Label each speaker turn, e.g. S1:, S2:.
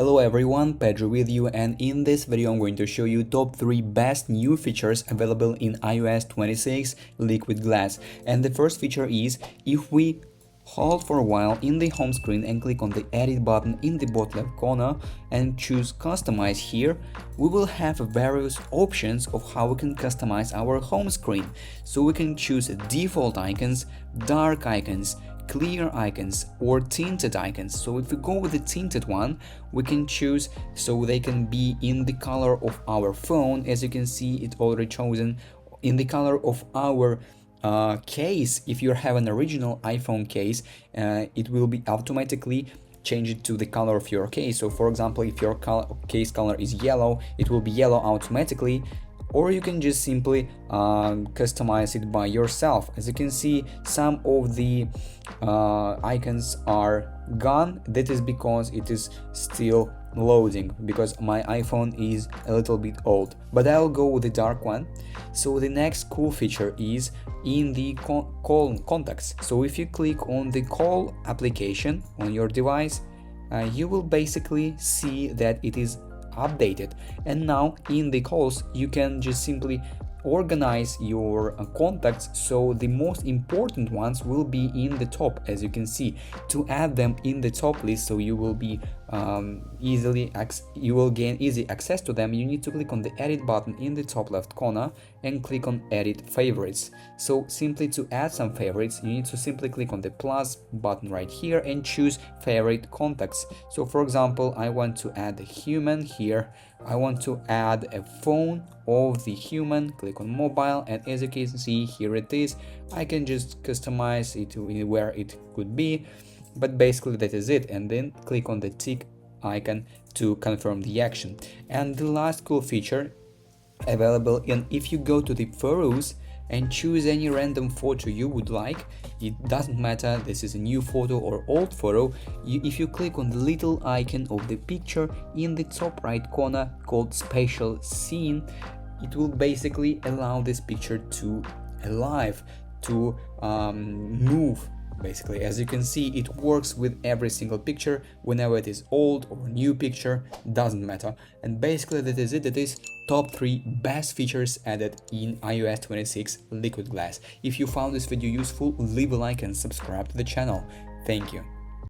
S1: Hello everyone, Pedro with you, and in this video I'm going to show you top 3 best new features available in iOS 26 Liquid Glass. And the first feature is, if we hold for a while in the home screen and click on the edit button in the bottom left corner and choose customize here, we will have various options of how we can customize our home screen. So we can choose default icons, dark icons, clear icons, or tinted icons. So if we go with the tinted one, we can choose so they can be in the color of our phone. As you can see, it's already chosen in the color of our case. If you have an original iPhone case, it will be automatically changed to the color of your case. So for example, if your case color is yellow, it will be yellow automatically. Or you can just simply customize it by yourself. As you can see, some of the icons are gone. That is because it is still loading, because my iPhone is a little bit old, but I'll go with the dark one. So the next cool feature is in the call contacts. So if you click on the call application on your device, you will basically see that it is updated, and now in the calls you can just simply organize your contacts, so the most important ones will be in the top. As you can see, to add them in the top list, so you will be you will gain easy access to them, you need to click on the edit button in the top left corner and click on edit favorites. So simply to add some favorites, you need to simply click on the plus button right here and choose favorite contacts. So for example, I want to add a human here, I want to add a phone of the human, click on mobile, and as you can see, here it is. I can just customize it to where it could be, but basically that is it, and then click on the tick icon to confirm the action. And the last cool feature available, and if you go to the photos and choose any random photo you would like, it doesn't matter this is a new photo or old photo, if you click on the little icon of the picture in the top right corner called spatial scene, it will basically allow this picture to alive, to move. Basically, as you can see, it works with every single picture, whenever it is old or new picture, doesn't matter. And basically that is it. That is top 3 best features added in iOS 26 Liquid Glass. If you found this video useful, leave a like and subscribe to the channel. Thank you.